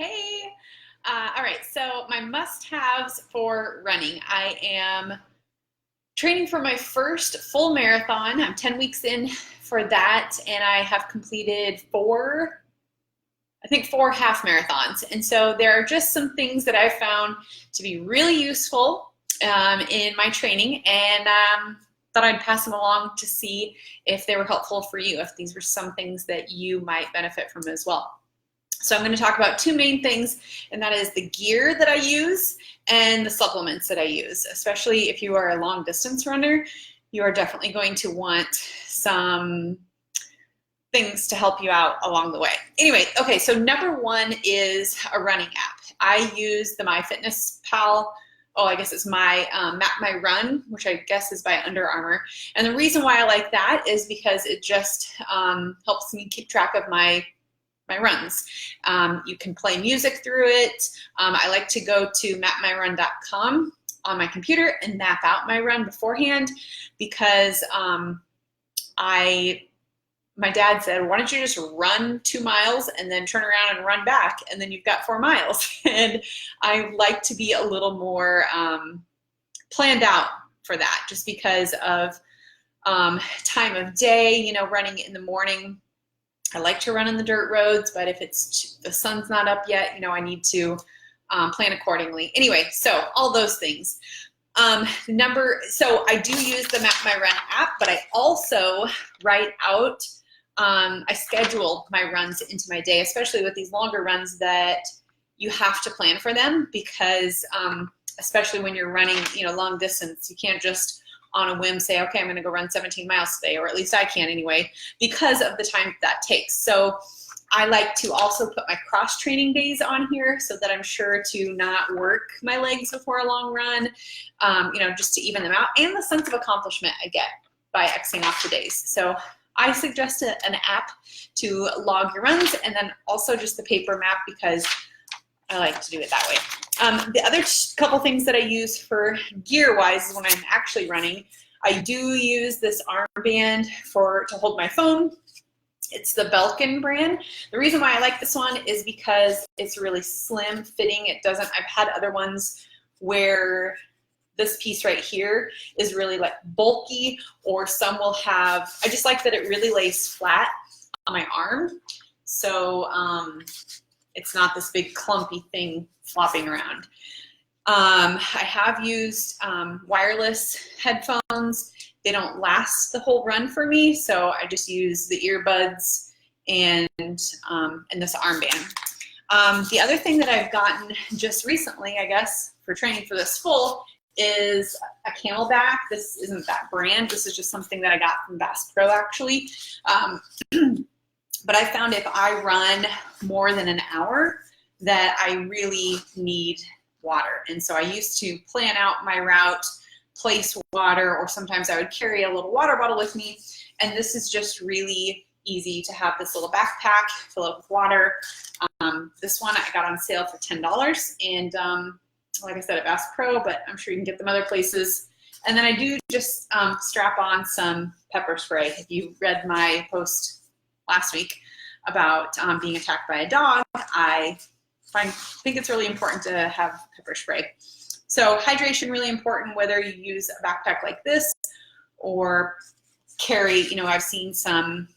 Hey, all right, so my must-haves for running. I am training for my first full marathon. I'm 10 weeks in for that, and I have completed four half marathons. And so there are just some things that I've found to be really useful in my training, and thought I'd pass them along to see if they were helpful for you, if these were some things that you might benefit from as well. So I'm going to talk about two main things, and that is the gear that I use and the supplements that I use. Especially if you are a long distance runner, you are definitely going to want some things to help you out along the way. Anyway, okay, so number one is a running app. I use the MyFitnessPal. Oh, I guess it's my Map My Run, which I guess is by Under Armour. And the reason why I like that is because it just helps me keep track of my runs. You can play music through it. I like to go to mapmyrun.com on my computer and map out my run beforehand because my dad said, why don't you just run 2 miles and then turn around and run back, and then you've got 4 miles. And I like to be a little more planned out for that, just because of time of day. You know, running in the morning, I like to run on the dirt roads, but if the sun's not up yet, you know, I need to plan accordingly. Anyway, so all those things. So I do use the Map My Run app, but I also write out, I schedule my runs into my day, especially with these longer runs that you have to plan for them because especially when you're running, you know, long distance, you can't just on a whim say, okay, I'm going to go run 17 miles today, or at least I can anyway, because of the time that takes. So I like to also put my cross training days on here so that I'm sure to not work my legs before a long run, you know, just to even them out, and the sense of accomplishment I get by Xing off the days. So I suggest an app to log your runs, and then also just the paper map because I like to do it that way. The other couple things that I use for gear-wise is when I'm actually running, I do use this armband to hold my phone. It's the Belkin brand. The reason why I like this one is because it's really slim fitting. I've had other ones where this piece right here is really like bulky, or some will have, I just like that it really lays flat on my arm. So it's not this big clumpy thing flopping around. I have used wireless headphones. They don't last the whole run for me, so I just use the earbuds and this armband. The other thing that I've gotten just recently, I guess, for training for this full is a Camelback. This isn't that brand. This is just something that I got from Bass Pro, actually. But I found if I run more than an hour that I really need water. And so I used to plan out my route, place water, or sometimes I would carry a little water bottle with me. And this is just really easy to have this little backpack, fill up with water. This one I got on sale for $10. And like I said, at Bass Pro, but I'm sure you can get them other places. And then I do just strap on some pepper spray. If you read my post last week about being attacked by a dog, I think it's really important to have pepper spray. So hydration, really important, whether you use a backpack like this or carry, you know, I've seen some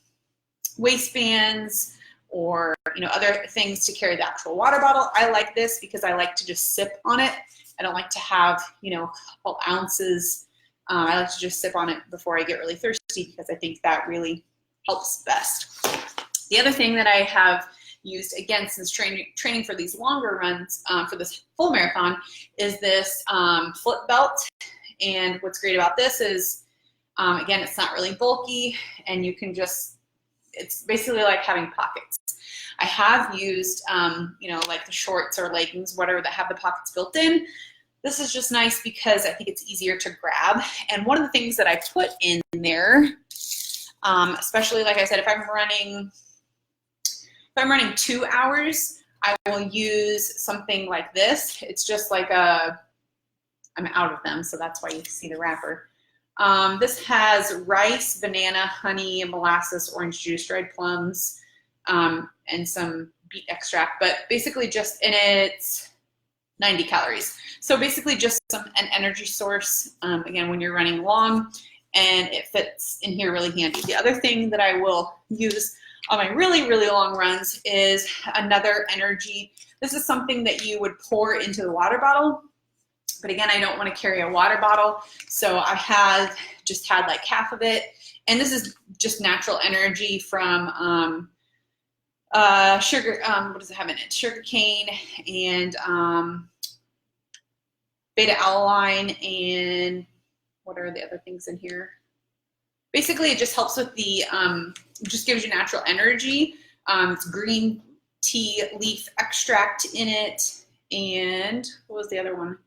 waistbands or, you know, other things to carry the actual water bottle. I like this because I like to just sip on it. I don't like to have, you know, a couple ounces. I like to just sip on it before I get really thirsty because I think that really helps best. The other thing that I have used, again, since training for these longer runs, for this full marathon, is this flip belt. And what's great about this is, again, it's not really bulky, and you can just, it's basically like having pockets. I have used, you know, like the shorts or leggings, whatever, that have the pockets built in. This is just nice because I think it's easier to grab. And one of the things that I put in there, especially, like I said, if I'm running 2 hours, I will use something like this. It's just like I'm out of them, so that's why you see the wrapper. This has rice, banana, honey, molasses, orange juice, dried plums, and some beet extract, but basically just, and it's 90 calories. So basically just an energy source, again, when you're running long, and it fits in here really handy. The other thing that I will use on my really, really long runs is another energy. This is something that you would pour into the water bottle, but again, I don't want to carry a water bottle, so I have just had like half of it, and this is just natural energy from sugar, what does it have in it? Sugar cane and beta-alanine, and what are the other things in here? Basically, it just helps with the, just gives you natural energy. It's green tea leaf extract in it, and what was the other one?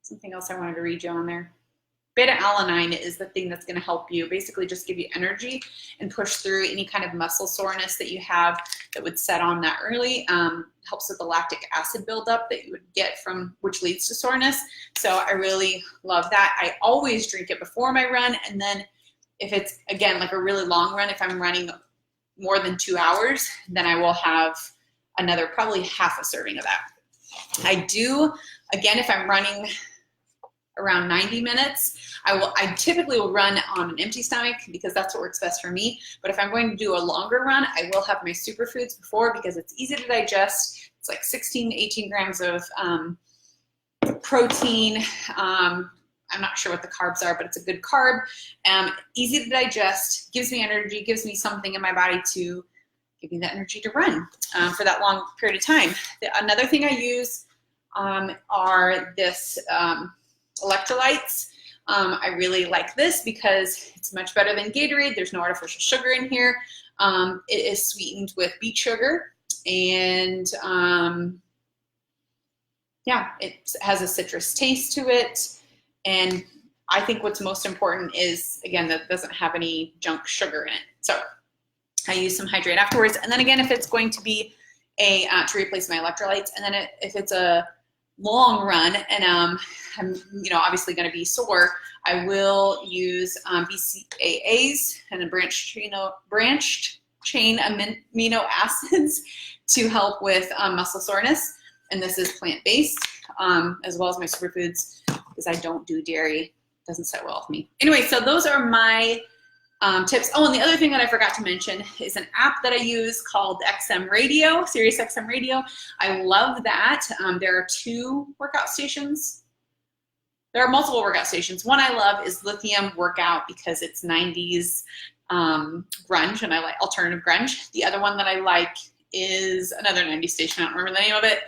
Something else I wanted to read you on there. Beta-alanine is the thing that's going to help you basically just give you energy and push through any kind of muscle soreness that you have that would set on that early. Helps with the lactic acid buildup that you would get from, which leads to soreness. So I really love that. I always drink it before my run, and then if it's, again, like a really long run, if I'm running more than 2 hours, then I will have another, probably half a serving of that. I do, again, if I'm running around 90 minutes, I typically will run on an empty stomach because that's what works best for me. But if I'm going to do a longer run, I will have my superfoods before because it's easy to digest. It's like 16 to 18 grams of protein. I'm not sure what the carbs are, but it's a good carb. Easy to digest, gives me energy, gives me something in my body to give me the energy to run for that long period of time. Another thing I use are this electrolytes. I really like this because it's much better than Gatorade. There's no artificial sugar in here. It is sweetened with beet sugar, and yeah, it has a citrus taste to it. And I think what's most important is, again, that it doesn't have any junk sugar in it. So I use some hydrate afterwards. And then again, if it's going to be a, to replace my electrolytes, and then if it's a long run and I'm, obviously going to be sore, I will use BCAAs and a branched chain amino acids to help with muscle soreness. And this is plant-based, as well as my superfoods, because I don't do dairy. It doesn't sit well with me. Anyway, so those are my tips. Oh, and the other thing that I forgot to mention is an app that I use called XM Radio, Sirius XM Radio. I love that. There are 2 workout stations. There are multiple workout stations. One I love is Lithium Workout because it's 90s grunge, and I like alternative grunge. The other one that I like is another 90s station. I don't remember the name of it.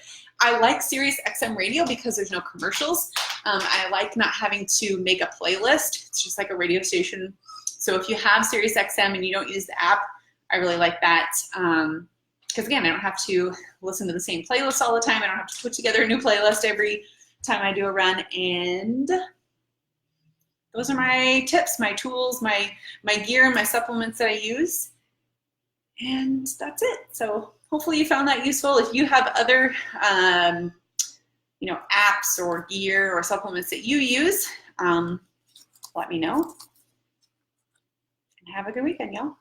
I like Sirius XM Radio because there's no commercials. I like not having to make a playlist. It's just like a radio station. So if you have Sirius XM and you don't use the app, I really like that. Because again, I don't have to listen to the same playlist all the time. I don't have to put together a new playlist every time I do a run. And those are my tips, my tools, my gear, and my supplements that I use. And that's it. So hopefully you found that useful. If you have other apps or gear or supplements that you use, let me know. And have a good weekend, y'all.